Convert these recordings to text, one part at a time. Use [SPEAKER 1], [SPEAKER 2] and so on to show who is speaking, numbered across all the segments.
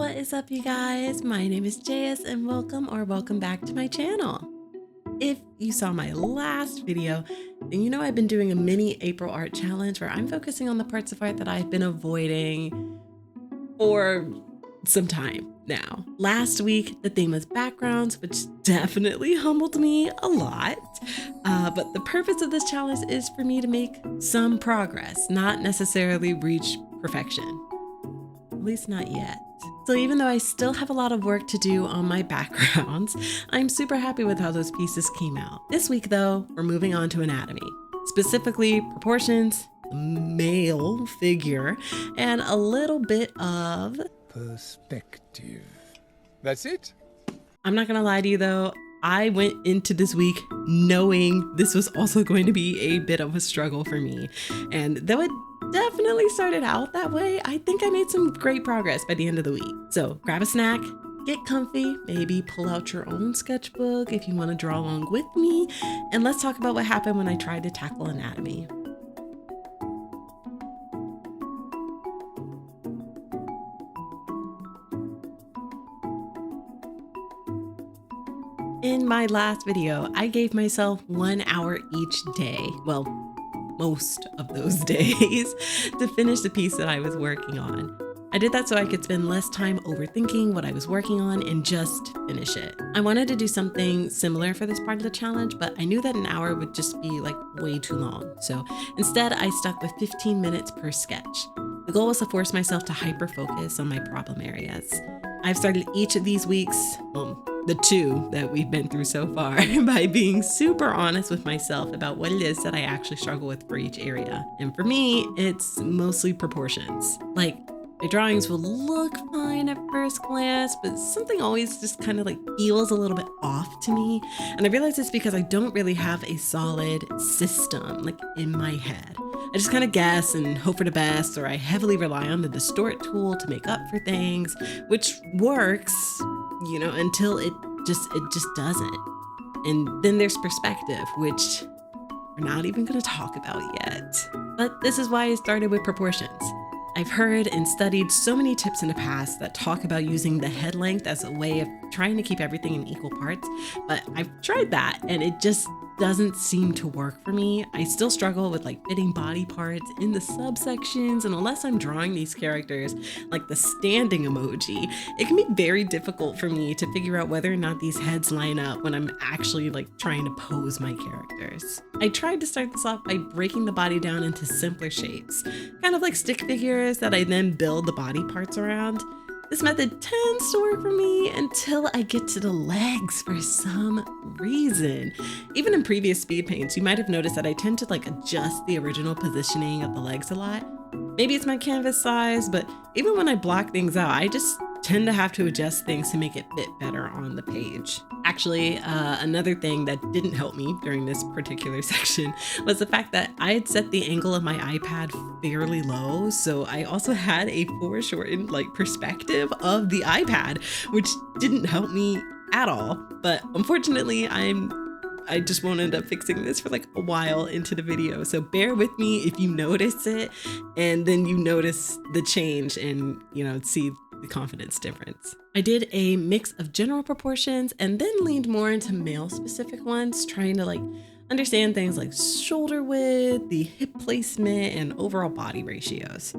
[SPEAKER 1] What is up, you guys? My name is JS and welcome back to my channel. If you saw my last video, then you know I've been doing a mini April art challenge where I'm focusing on the parts of art that I've been avoiding for some time now. Last week, the theme was backgrounds, which definitely humbled me a lot. But the purpose of this challenge is for me to make some progress, not necessarily reach perfection. At least not yet. So even though I still have a lot of work to do on my backgrounds, I'm super happy with how those pieces came out. This week though, we're moving on to anatomy, specifically proportions, male figure, and a little bit of
[SPEAKER 2] perspective. That's it?
[SPEAKER 1] I'm not gonna lie to you though, I went into this week knowing this was also going to be a bit of a struggle for me. And though it definitely started out that way, I think I made some great progress by the end of the week. So grab a snack, get comfy, maybe pull out your own sketchbook if you want to draw along with me, and let's talk about what happened when I tried to tackle anatomy. In my last video, I gave myself 1 hour each day, well, most of those days, to finish the piece that I was working on. I did that so I could spend less time overthinking what I was working on and just finish it. I wanted to do something similar for this part of the challenge, but I knew that an hour would just be like way too long. So instead, I stuck with 15 minutes per sketch. The goal was to force myself to hyper-focus on my problem areas. I've started each of these weeks, the two that we've been through so far, by being super honest with myself about what it is that I actually struggle with for each area. And for me, it's mostly proportions. Like, my drawings will look fine at first glance, but something always just kind of like feels a little bit off to me. And I realize it's because I don't really have a solid system like in my head. I just kind of guess and hope for the best, or I heavily rely on the distort tool to make up for things, which works, you know, until it just doesn't. And then there's perspective, which we're not even going to talk about yet. But this is why I started with proportions. I've heard and studied so many tips in the past that talk about using the head length as a way of trying to keep everything in equal parts, but I've tried that and it just doesn't seem to work for me. I still struggle with like fitting body parts in the subsections, and unless I'm drawing these characters like the standing emoji, it can be very difficult for me to figure out whether or not these heads line up when I'm actually like trying to pose my characters. I tried to start this off by breaking the body down into simpler shapes, kind of like stick figures that I then build the body parts around. This method tends to work for me until I get to the legs for some reason. Even in previous speed paints, you might have noticed that I tend to like adjust the original positioning of the legs a lot. Maybe it's my canvas size, but even when I block things out, I just tend to have to adjust things to make it fit better on the page. Actually, another thing that didn't help me during this particular section was the fact that I had set the angle of my iPad fairly low, so I also had a foreshortened like perspective of the iPad, which didn't help me at all. But unfortunately, I just won't end up fixing this for like a while into the video. So bear with me if you notice it and then you notice the change and, you know, see the confidence difference. I did a mix of general proportions and then leaned more into male specific ones, trying to like understand things like shoulder width, the hip placement, and overall body ratios.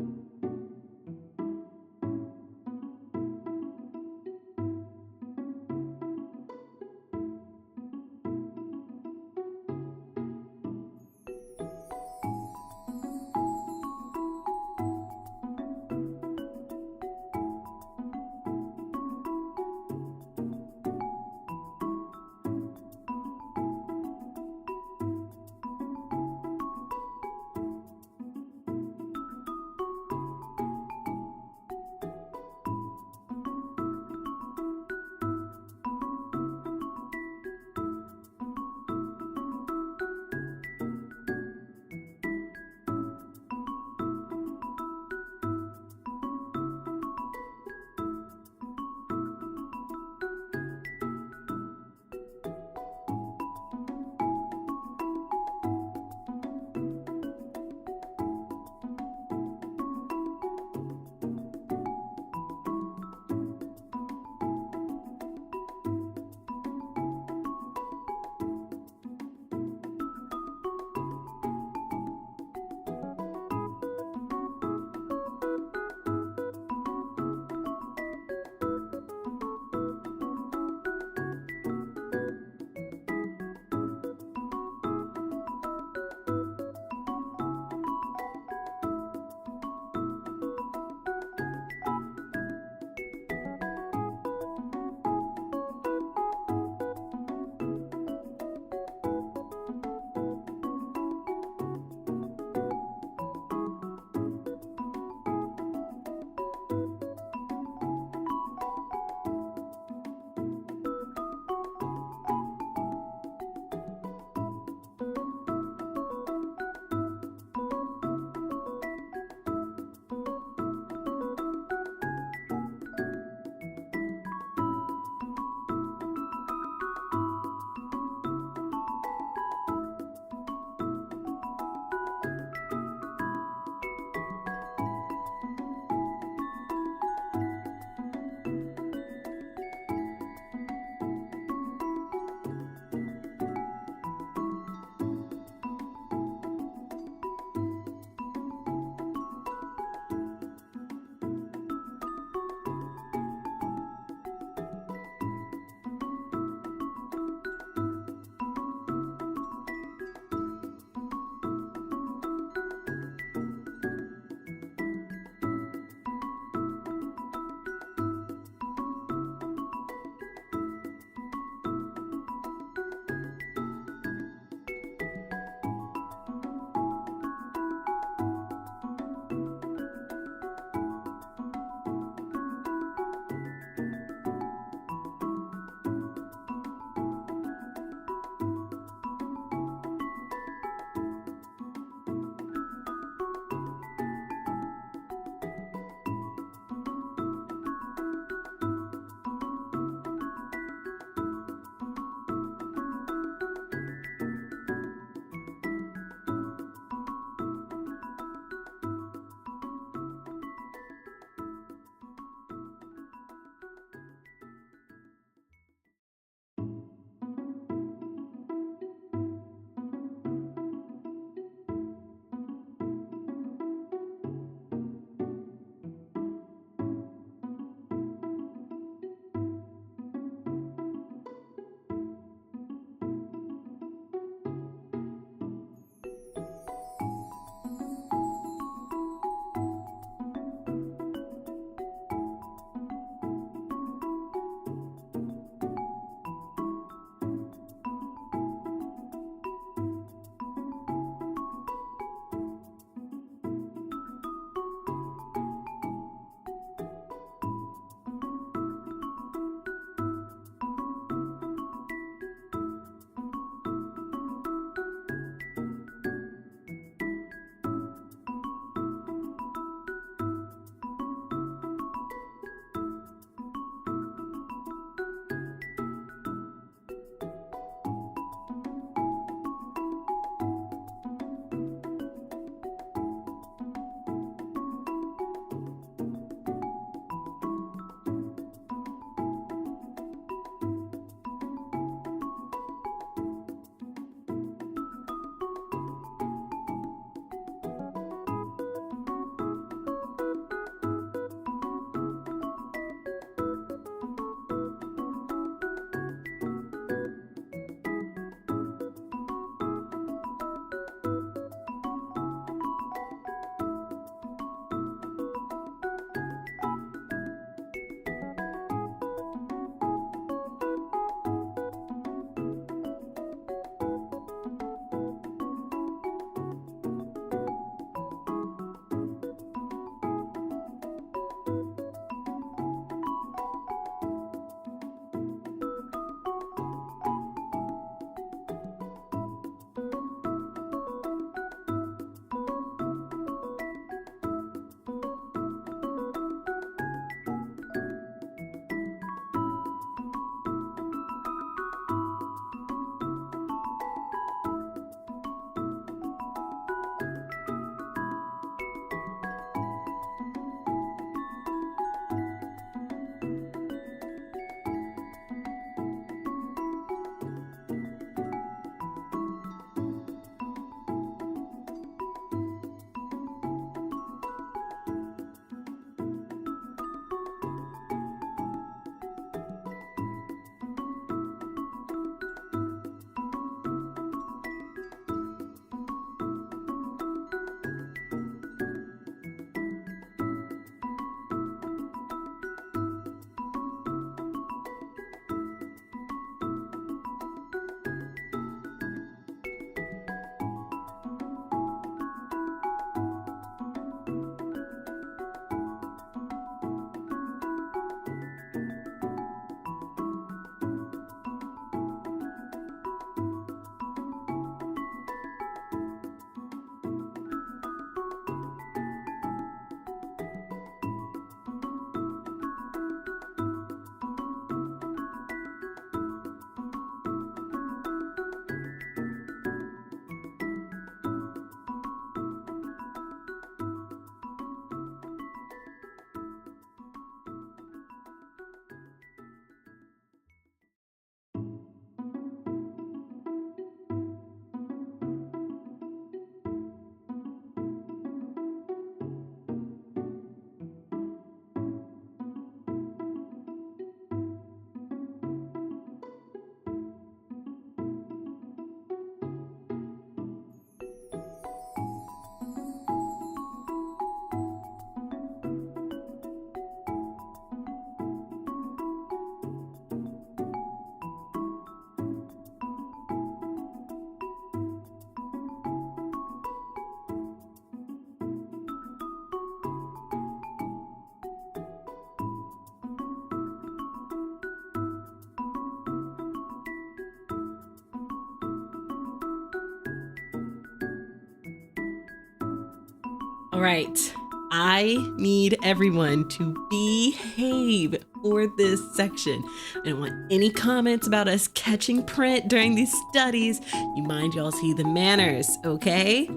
[SPEAKER 1] All right. I need everyone to behave for this section. I don't want any comments about us catching print during these studies. You mind y'all see the manners, okay?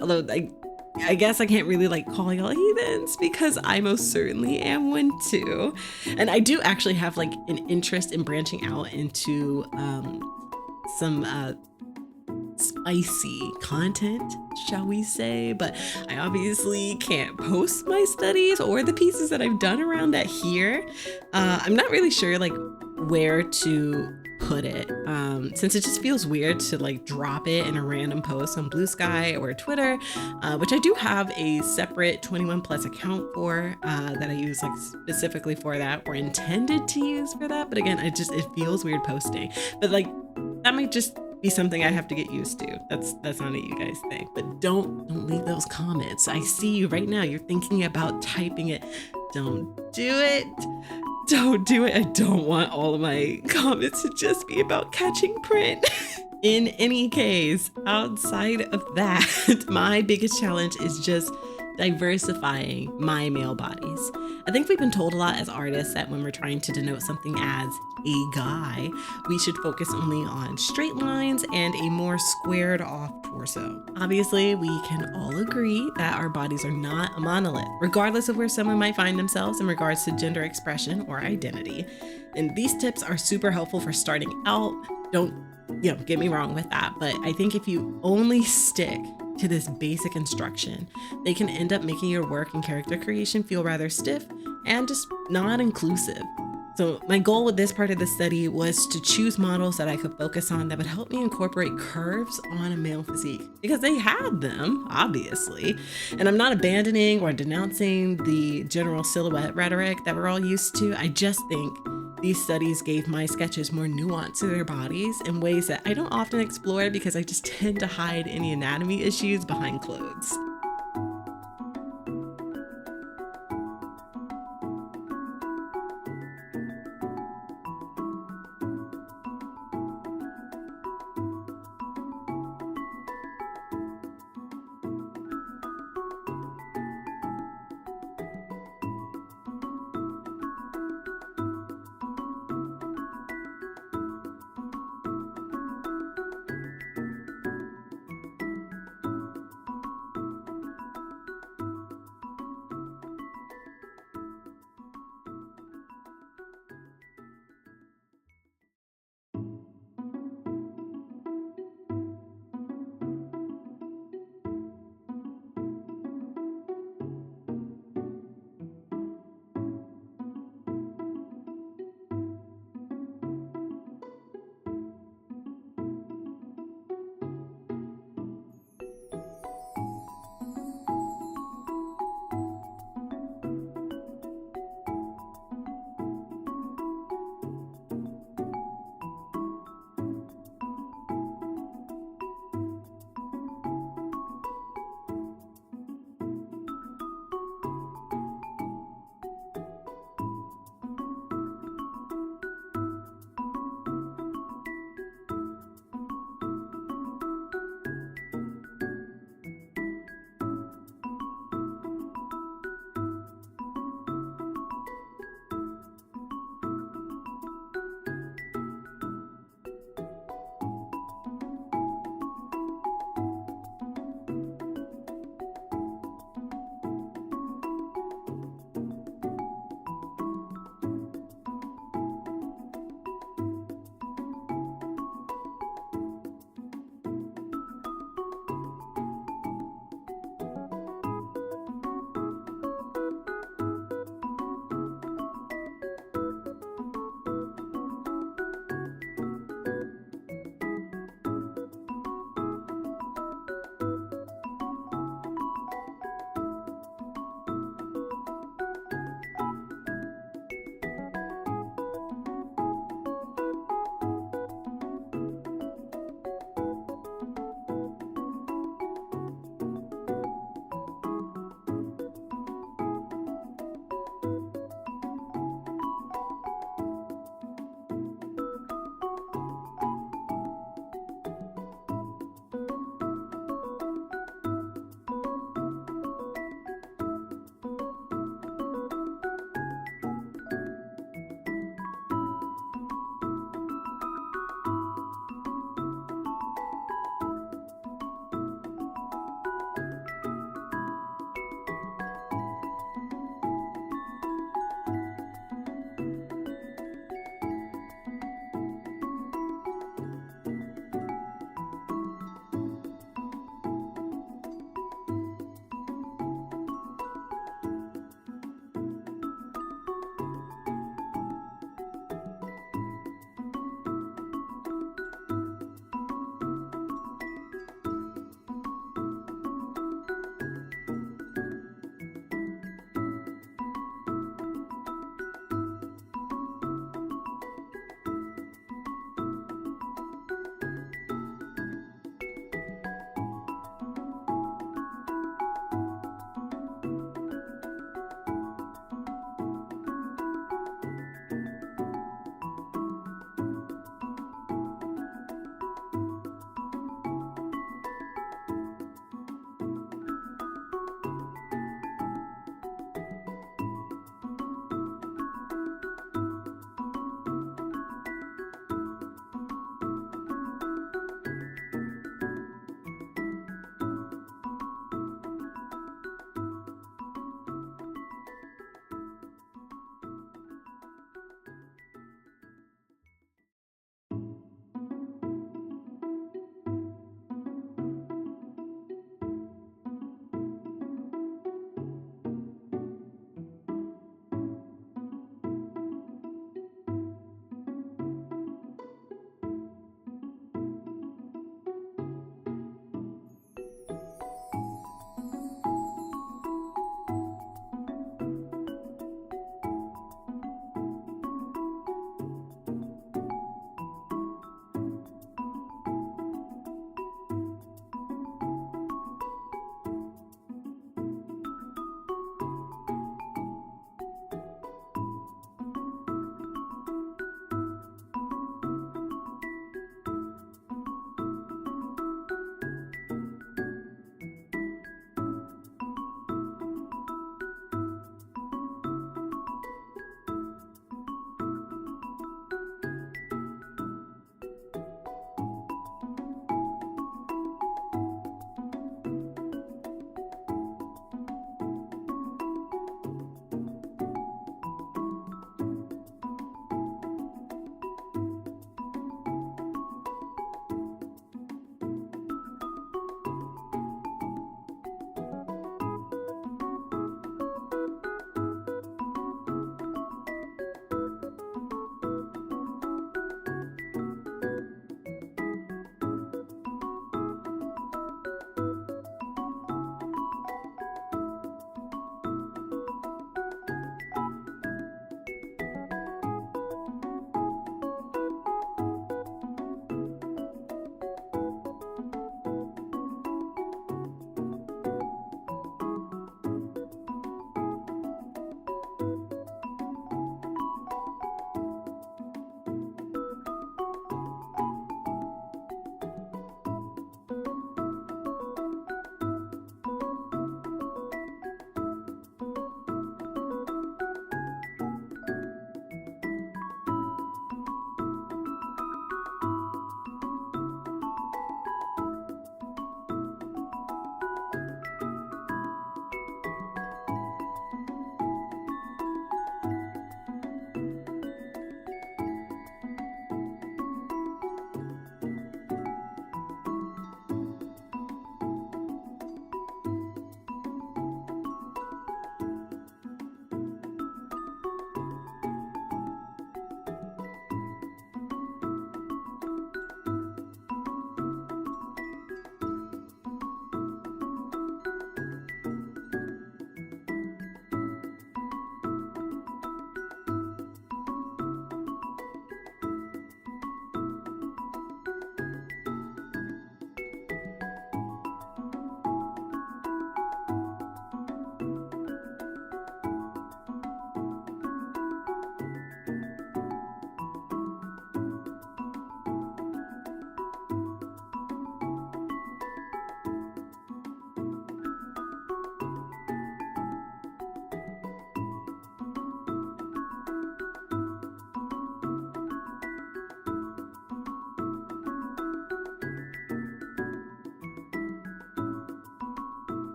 [SPEAKER 1] Although I guess I can't really like call y'all heathens because I most certainly am one too. And I do actually have like an interest in branching out into some spicy content, shall we say, but I obviously can't post my studies or the pieces that I've done around that here. I'm not really sure like where to put it, since it just feels weird to like drop it in a random post on Blue Sky or Twitter, which I do have a separate 21 plus account for, that I use like specifically for that or intended to use for that. But again, it feels weird posting, but like that might just be something I have to get used to. That's not what you guys think. But don't leave those comments. I see you right now. You're thinking about typing it. Don't do it. Don't do it. I don't want all of my comments to just be about catching print. In any case, outside of that, my biggest challenge is just diversifying my male bodies. I think we've been told a lot as artists that when we're trying to denote something as a guy, we should focus only on straight lines and a more squared off torso. Obviously, we can all agree that our bodies are not a monolith, regardless of where someone might find themselves in regards to gender expression or identity. And these tips are super helpful for starting out. Don't, get me wrong with that, but I think if you only stick to this basic instruction, they can end up making your work and character creation feel rather stiff and just not inclusive. So my goal with this part of the study was to choose models that I could focus on that would help me incorporate curves on a male physique, because they had them, obviously. And I'm not abandoning or denouncing the general silhouette rhetoric that we're all used to. I just think these studies gave my sketches more nuance to their bodies in ways that I don't often explore because I just tend to hide any anatomy issues behind clothes.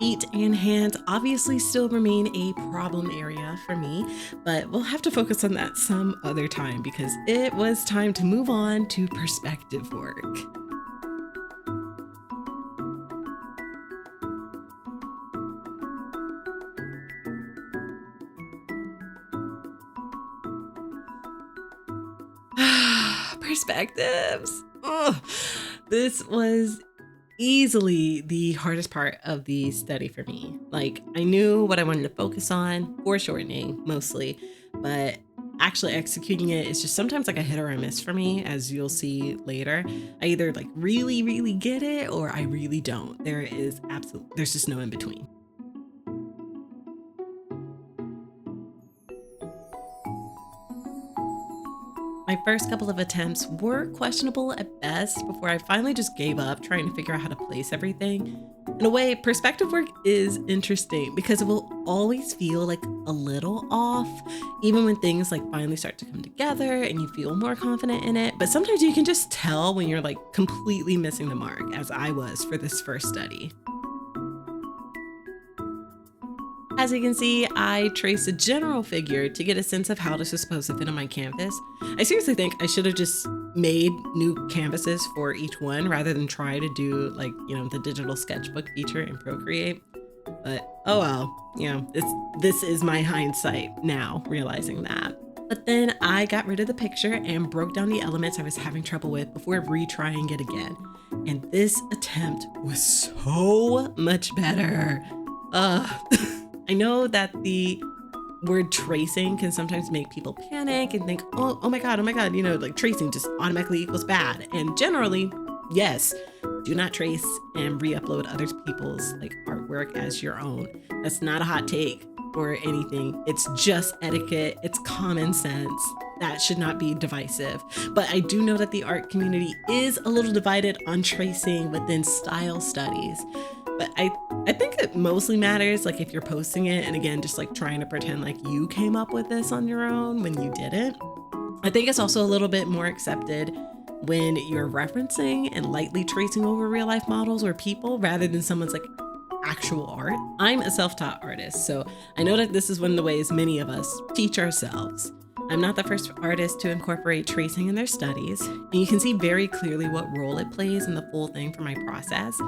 [SPEAKER 1] Feet and hands obviously still remain a problem area for me, but we'll have to focus on that some other time because it was time to move on to perspective work. Perspectives. Ugh. This was easily the hardest part of the study for me. Like, I knew what I wanted to focus on, foreshortening mostly, but actually executing it is just sometimes like a hit or a miss for me, as you'll see later. I either like really, really get it or I really don't. There's just no in between. My first couple of attempts were questionable at best before I finally just gave up trying to figure out how to place everything. In a way, perspective work is interesting because it will always feel like a little off, even when things like finally start to come together and you feel more confident in it. But sometimes you can just tell when you're like completely missing the mark, as I was for this first study. As you can see, I traced a general figure to get a sense of how this was supposed to fit on my canvas. I seriously think I should have just made new canvases for each one rather than try to do like, the digital sketchbook feature in Procreate. But oh well, this is my hindsight now, realizing that. But then I got rid of the picture and broke down the elements I was having trouble with before retrying it again. And this attempt was so much better. I know that the word tracing can sometimes make people panic and think, oh my God, like tracing just automatically equals bad. And generally, yes, do not trace and re-upload other people's like artwork as your own. That's not a hot take or anything. It's just etiquette. It's common sense. That should not be divisive. But I do know that the art community is a little divided on tracing within style studies. But I think it mostly matters like if you're posting it and again just like trying to pretend like you came up with this on your own when you didn't. I think it's also a little bit more accepted when you're referencing and lightly tracing over real life models or people rather than someone's like actual art. I'm a self-taught artist, so I know that this is one of the ways many of us teach ourselves. I'm not the first artist to incorporate tracing in their studies, and you can see very clearly what role it plays in the full thing for my process.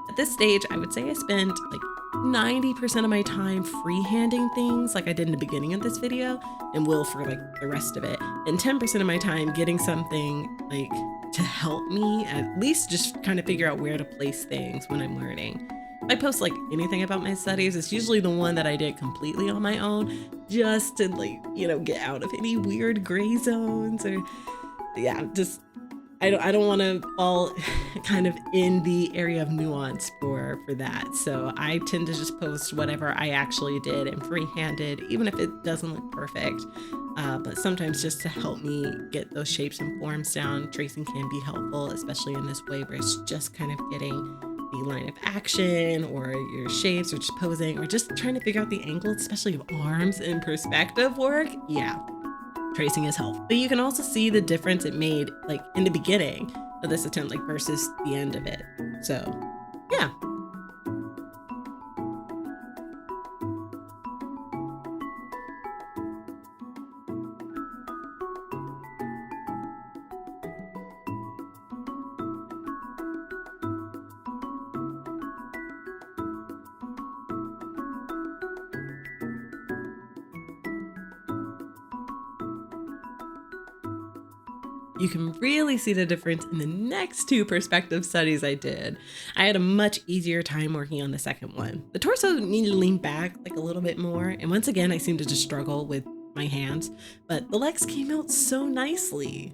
[SPEAKER 1] At this stage, I would say I spend like 90% of my time freehanding things like I did in the beginning of this video and will for like the rest of it. And 10% of my time getting something like to help me at least just kind of figure out where to place things when I'm learning. If I post like anything about my studies, it's usually the one that I did completely on my own just to like, get out of any weird gray zones or just I don't want to fall kind of in the area of nuance for that. So I tend to just post whatever I actually did and freehanded, even if it doesn't look perfect. But sometimes just to help me get those shapes and forms down, tracing can be helpful, especially in this way where it's just kind of getting the line of action or your shapes or just posing or just trying to figure out the angles, especially of arms in perspective work. Yeah. Tracing is helpful. But you can also see the difference it made like in the beginning of this attempt like versus the end of it. So yeah. You can really see the difference in the next two perspective studies I did. I had a much easier time working on the second one. The torso needed to lean back like a little bit more, and once again I seemed to just struggle with my hands, but the legs came out so nicely.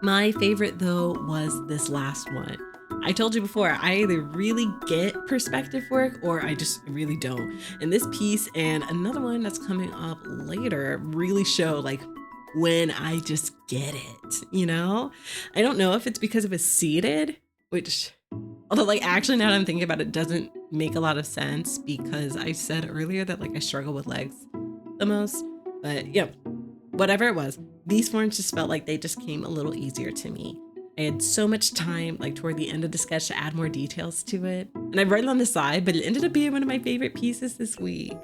[SPEAKER 1] My favorite though was this last one. I told you before, I either really get perspective work or I just really don't. And this piece and another one that's coming up later really show like when I just get it. I don't know if it's because it was seated, which, although like actually now that I'm thinking about it, doesn't make a lot of sense because I said earlier that like I struggle with legs the most. But whatever it was, these forms just felt like they just came a little easier to me. I had so much time like toward the end of the sketch to add more details to it. And I wrote it on the side, but it ended up being one of my favorite pieces this week.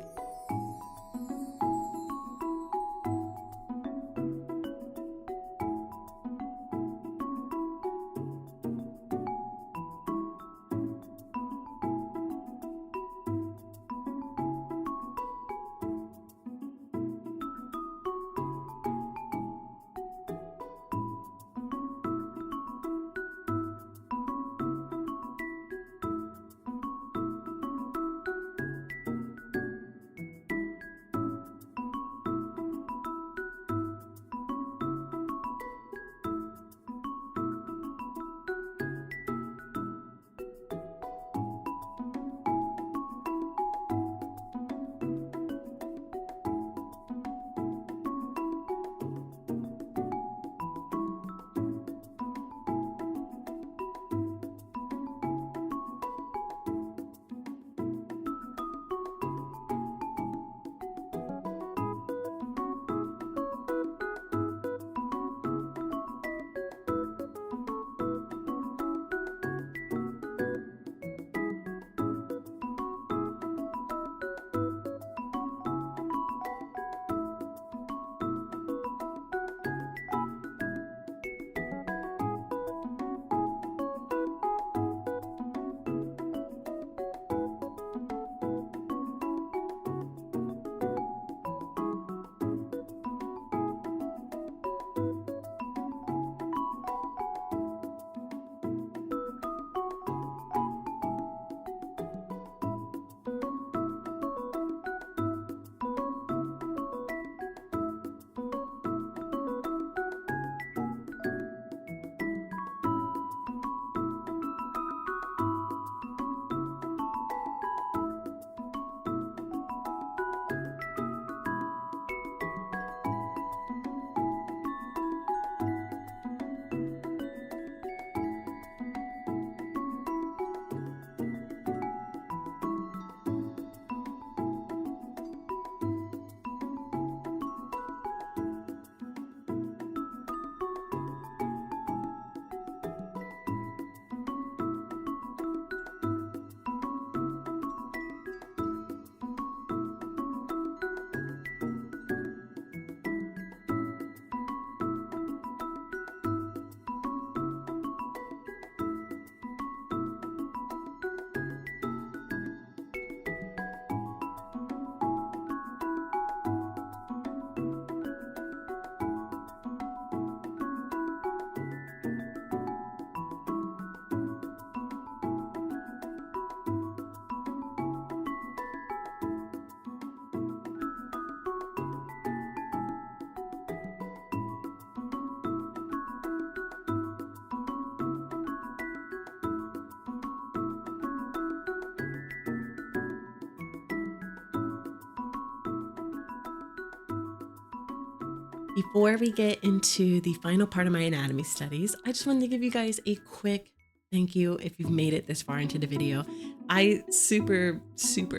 [SPEAKER 1] Before we get into the final part of my anatomy studies, I just wanted to give you guys a quick thank you if you've made it this far into the video. I super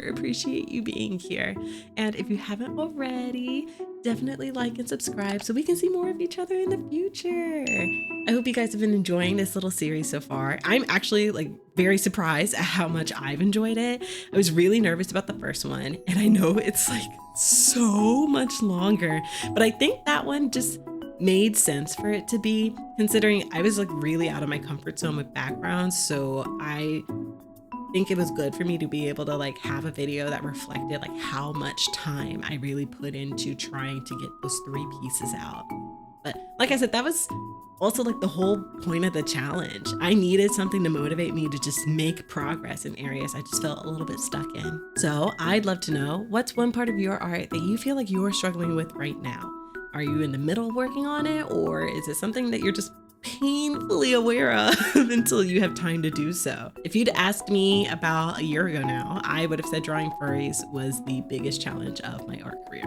[SPEAKER 1] appreciate you being here. And if you haven't already, definitely like and subscribe so we can see more of each other in the future. I hope you guys have been enjoying this little series so far. I'm actually like very surprised at how much I've enjoyed it. I was really nervous about the first one, and I know it's like so much longer, but I think that one just made sense for it to be, considering I was like really out of my comfort zone with backgrounds. So I think it was good for me to be able to like have a video that reflected like how much time I really put into trying to get those 3 pieces out. But like I said, that was also like the whole point of the challenge. I needed something to motivate me to just make progress in areas I just felt a little bit stuck in. So I'd love to know, what's one part of your art that you feel like you're struggling with right now? Are you in the middle working on it, or is it something that you're just painfully aware of until you have time to do so. If you'd asked me about a year ago now, I would have said drawing furries was the biggest challenge of my art career.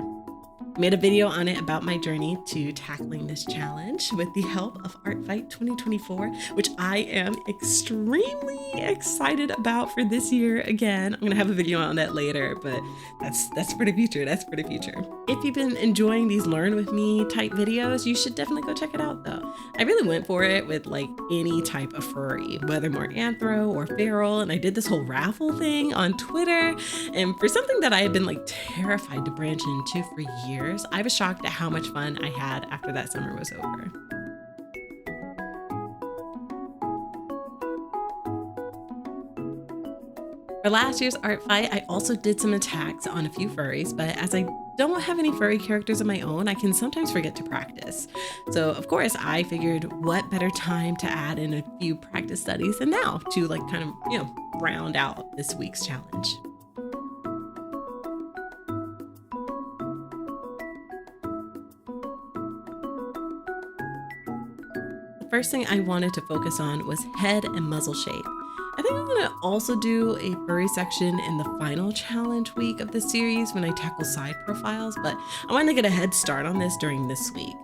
[SPEAKER 1] I made a video on it about my journey to tackling this challenge with the help of Art Fight 2024, which I am extremely excited about for this year again. I'm gonna have a video on that later, but that's for the future. That's for the future. If you've been enjoying these learn with me type videos, you should definitely go check it out though. I really went for it with like any type of furry, whether more anthro or feral, and I did this whole raffle thing on Twitter. And for something that I had been like terrified to branch into for years, I was shocked at how much fun I had after that summer was over. For last year's art fight, I also did some attacks on a few furries, but as I don't have any furry characters of my own, I can sometimes forget to practice. So of course, I figured what better time to add in a few practice studies than now to like kind of, round out this week's challenge. The first thing I wanted to focus on was head and muzzle shape. I think I'm gonna also do a furry section in the final challenge week of the series when I tackle side profiles, but I want to get a head start on this during this week.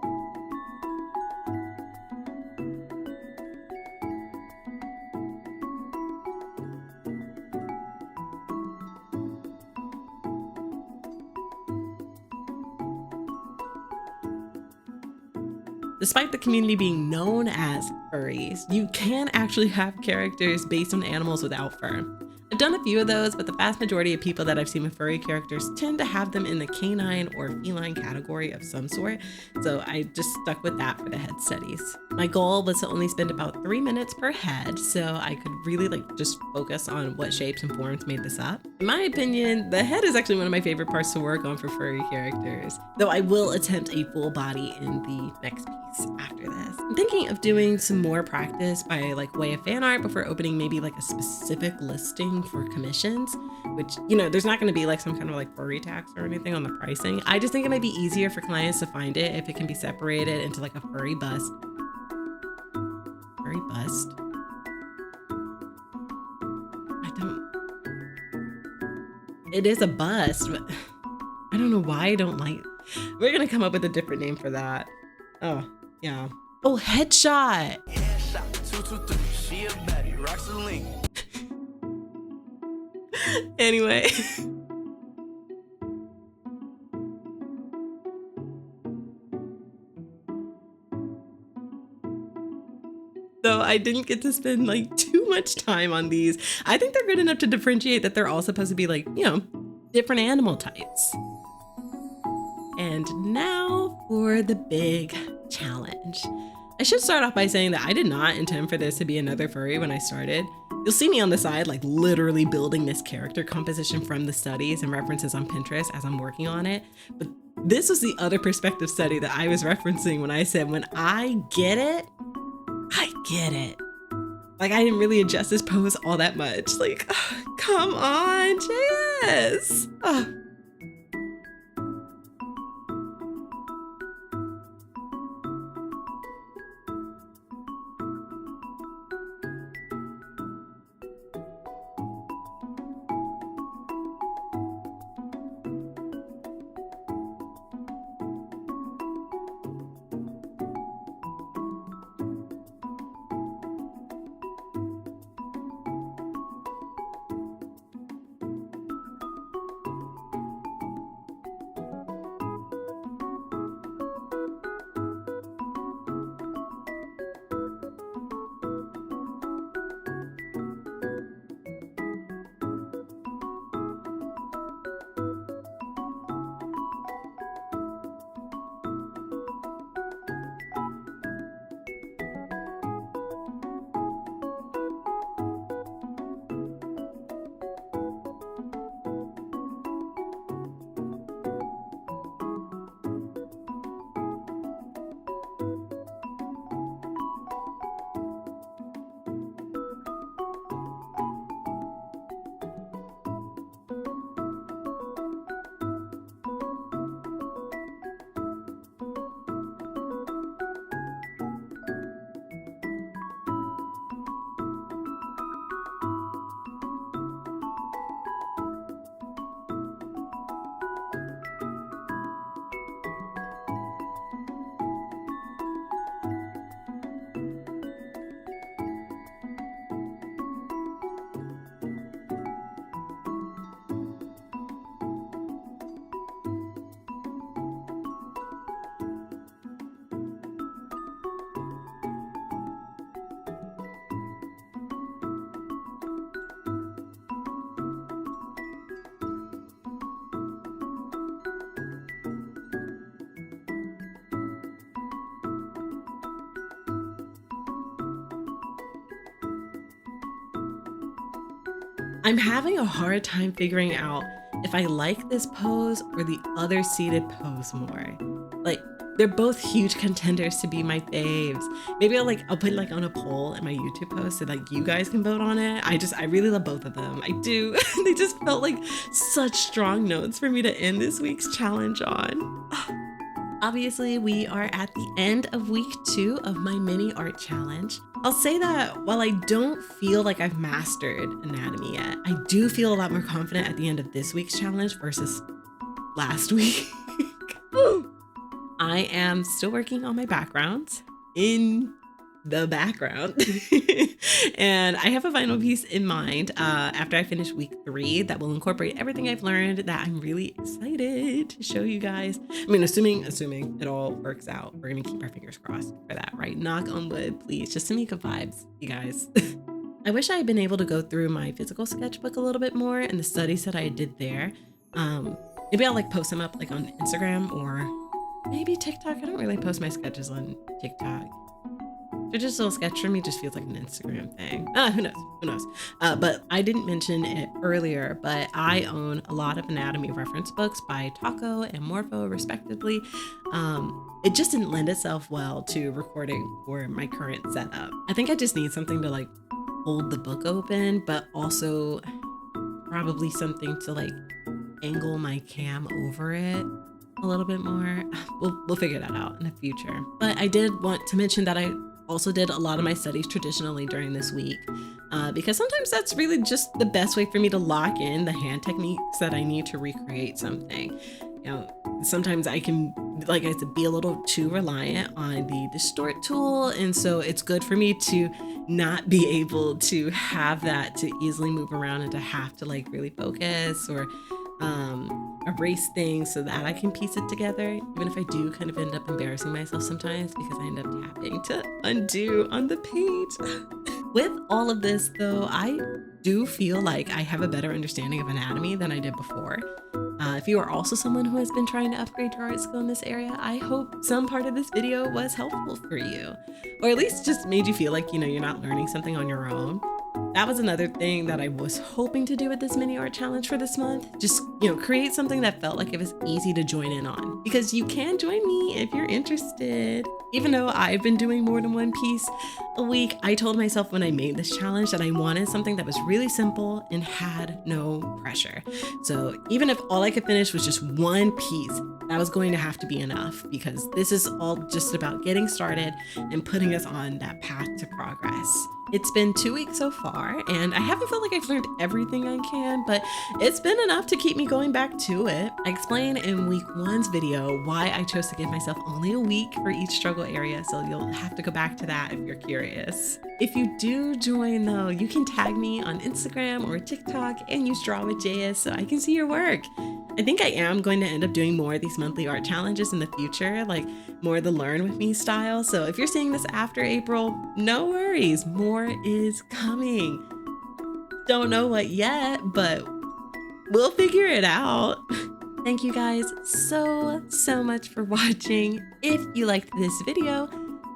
[SPEAKER 1] Despite the community being known as furries, you can actually have characters based on animals without fur. I've done a few of those, but the vast majority of people that I've seen with furry characters tend to have them in the canine or feline category of some sort, so I just stuck with that for the head studies. My goal was to only spend about 3 minutes per head, so I could really just focus on what shapes and forms made this up. In my opinion, the head is actually one of my favorite parts to work on for furry characters, though I will attempt a full body in the next piece after this. I'm thinking of doing some more practice by way of fan art before opening maybe a specific listing for commissions, which, there's not going to be some kind of furry tax or anything on the pricing. I just think it might be easier for clients to find it if it can be separated into a furry bust. Furry bust. It is a bust, but I don't know why I don't like. We're going to come up with a different name for that. Oh, yeah. Oh, headshot. Headshot. 223. She a baddie. Rocks a link. Anyway. So I didn't get to spend too much time on these. I think they're good enough to differentiate that they're all supposed to be different animal types. And now for the big challenge. I should start off by saying that I did not intend for this to be another furry when I started. You'll see me on the side literally building this character composition from the studies and references on Pinterest as I'm working on it. But this was the other perspective study that I was referencing when I said, when I get it, I get it. I didn't really adjust this pose all that much. Come on, JS. I'm having a hard time figuring out if I like this pose or the other seated pose more. Like, they're both huge contenders to be my faves. Maybe I'll put like on a poll in my YouTube post so like you guys can vote on it. I really love both of them. I do. They just felt like such strong notes for me to end this week's challenge on. Obviously, we are at the end of week 2 of my mini art challenge. I'll say that while I don't feel like I've mastered anatomy yet, I do feel a lot more confident at the end of this week's challenge versus last week. I am still working on my backgrounds in the background. And I have a final piece in mind after I finish week 3 that will incorporate everything I've learned that I'm really excited to show you guys. I mean, assuming it all works out, we're gonna keep our fingers crossed for that, right? Knock on wood, please, just to make good vibes, you guys. I wish I had been able to go through my physical sketchbook a little bit more and the studies that I did there. Maybe I'll like post them up like on Instagram or maybe TikTok. I don't really post my sketches on TikTok. They're just a little sketch for me, just feels like an Instagram thing. Who knows? But I didn't mention it earlier, but I own a lot of anatomy reference books by Taco and Morpho, respectively. It just didn't lend itself well to recording for my current setup. I think I just need something to like hold the book open, but also probably something to like angle my cam over it a little bit more. We'll figure that out in the future. But I did want to mention that I also did a lot of my studies traditionally during this week because sometimes that's really just the best way for me to lock in the hand techniques that I need to recreate something. You know, sometimes I can, like I said, be a little too reliant on the distort tool, and so it's good for me to not be able to have that to easily move around and to have to like really focus or erase things so that I can piece it together, even if I do kind of end up embarrassing myself sometimes because I end up tapping to undo on the page. With all of this though, I do feel like I have a better understanding of anatomy than I did before. If you are also someone who has been trying to upgrade your art skill in this area, I hope some part of this video was helpful for you, or at least just made you feel like, you know, you're not learning something on your own. That was another thing that I was hoping to do with this mini art challenge for this month. Just, you know, create something that felt like it was easy to join in on, because you can join me if you're interested. Even though I've been doing more than one piece a week, I told myself when I made this challenge that I wanted something that was really simple and had no pressure. So even if all I could finish was just one piece, that was going to have to be enough, because this is all just about getting started and putting us on that path to progress. It's been 2 weeks so far, and I haven't felt like I've learned everything I can, but it's been enough to keep me going back to it. I explained in week 1's video why I chose to give myself only a week for each struggle area, so you'll have to go back to that if you're curious. If you do join though, you can tag me on Instagram or TikTok and use Draw with JS so I can see your work. I think I am going to end up doing more of these monthly art challenges in the future, like more of the learn with me style. So if you're seeing this after April, no worries, more is coming. Don't know what yet, but we'll figure it out. Thank you guys so much for watching. If you liked this video,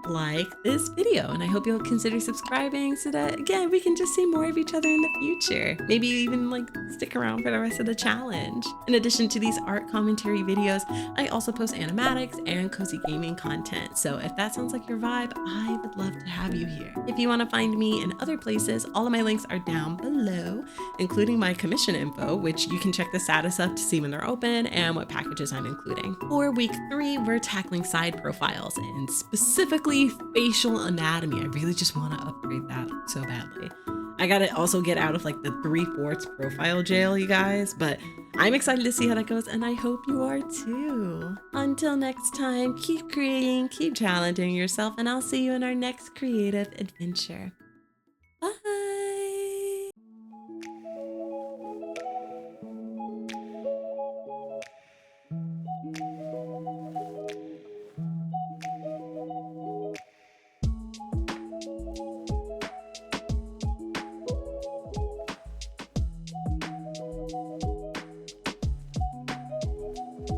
[SPEAKER 1] like this video, and I hope you'll consider subscribing so that, again, we can just see more of each other in the future. Maybe even like stick around for the rest of the challenge. In addition to these art commentary videos, I also post animatics and cozy gaming content. So if that sounds like your vibe, I would love to have you here. If you want to find me in other places, all of my links are down below, including my commission info, which you can check the status of to see when they're open and what packages I'm including. For week 3, we're tackling side profiles and specifically facial anatomy. I really just want to upgrade that so badly. I gotta also get out of like the 3/4 profile jail, you guys, but I'm excited to see how that goes, and I hope you are too. Until next time, keep creating, keep challenging yourself, and I'll see you in our next creative adventure.